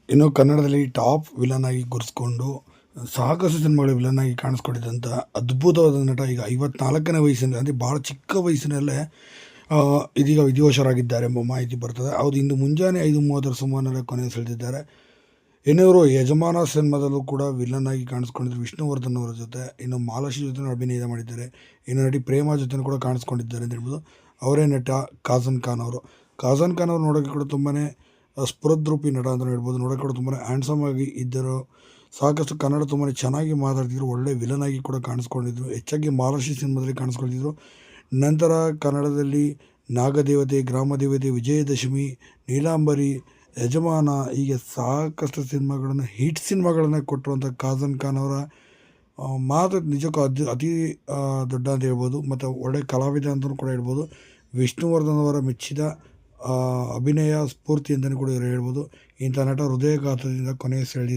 ಇನ್ನು ಕನ್ನಡದಲ್ಲಿ top villain ಆಗಿ ಗುರ್ಸ್ಕೊಂಡು ಸಾಕಷ್ಟು ಸಿನಿಮಾಗಳು ವಿಲನ್ ಆಗಿ ಕಾಣಿಸ್ಕೊಂಡಿದ್ದಂಥ ಅದ್ಭುತವಾದ ನಟ ಈಗ 54ನೇ ವಯಸ್ಸಿನಲ್ಲಿ ಅಂದರೆ ಭಾಳ ಚಿಕ್ಕ ವಯಸ್ಸಿನಲ್ಲೇ ಇದೀಗ ವಿಧಿವಶರಾಗಿದ್ದಾರೆ ಎಂಬ ಮಾಹಿತಿ ಬರ್ತದೆ. ಹೌದು, ಇಂದು ಮುಂಜಾನೆ 5:30 ಸುಮಾರಿನಲ್ಲಿ ಕೊನೆ ಸೆಳೆದಿದ್ದಾರೆ. ಇನ್ನವರು ಯಜಮಾನ ಸಿನಿಮಾದಲ್ಲೂ ಕೂಡ ವಿಲನ್ ಆಗಿ ಕಾಣಿಸ್ಕೊಂಡಿದ್ರು ವಿಷ್ಣುವರ್ಧನ್ ಅವರ ಜೊತೆ. ಇನ್ನು ಮಾಲಾಶ್ರೀ ಜೊತೆ ಅಭಿನಯ ಮಾಡಿದ್ದಾರೆ. ಇನ್ನು ನಟಿ ಪ್ರೇಮ ಜೊತೆ ಕೂಡ ಕಾಣಿಸ್ಕೊಂಡಿದ್ದಾರೆ ಅಂತ ಹೇಳ್ಬೋದು. ಅವರೇ ನಟ ಕಾಜಲ್ ಖಾನ್ ಅವರು. ಕಾಜಲ್ ಖಾನ್ ಅವರು ನೋಡೋಕ್ಕೆ ಕೂಡ ತುಂಬಾ ಸ್ಫುರದ್ರೂಪಿ ನಟ ಅಂತ ಹೇಳ್ಬೋದು. ನೋಡೋಕ್ಕೆ ಕೂಡ ತುಂಬಾ ಹ್ಯಾಂಡ್ಸಮ್ ಆಗಿ ಇದ್ದರು. ಸಾಕಷ್ಟು ಕನ್ನಡ ತುಂಬಾ ಚೆನ್ನಾಗಿ ಮಾತಾಡ್ತಿದ್ರು. ಒಳ್ಳೆ ವಿಲನ್ ಆಗಿ ಕೂಡ ಕಾಣಿಸ್ಕೊಂಡಿದ್ರು. ಹೆಚ್ಚಾಗಿ ಮಾಲಾಶ್ರೀ ಸಿನಿಮಾದಲ್ಲಿ ಕಾಣಿಸ್ಕೊಂಡಿದ್ರು. ನಂತರ ಕನ್ನಡದಲ್ಲಿ ನಾಗದೇವತೆ, ಗ್ರಾಮದೇವತೆ, ವಿಜಯದಶಮಿ, ನೀಲಾಂಬರಿ, ಯಜಮಾನ ಹೀಗೆ ಸಾಕಷ್ಟು ಸಿನಿಮಾಗಳನ್ನು ಹಿಟ್ ಸಿನಿಮಾಗಳನ್ನು ಕೊಟ್ಟಿರುವಂಥ ಕಾಜಲ್ ಖಾನ್ ಅವರ ಮಾತು ನಿಜಕ್ಕೂ ಅತಿ ದೊಡ್ಡ ಅಂತ ಹೇಳ್ಬೋದು. ಮತ್ತು ಒಳ್ಳೆಯ ಕಲಾವಿದ ಅಂತಲೂ ಕೂಡ ಹೇಳ್ಬೋದು. ವಿಷ್ಣುವರ್ಧನ್ ಅವರ ಮೆಚ್ಚಿದ ಅಭಿನಯ ಸ್ಫೂರ್ತಿ ಅಂತಲೂ ಕೂಡ ಹೇಳ್ಬೋದು. ಇಂಥ ನಟ ಹೃದಯಘಾತದಿಂದ ಕೊನೆಯ ಸೆಳೆದಿದ್ದ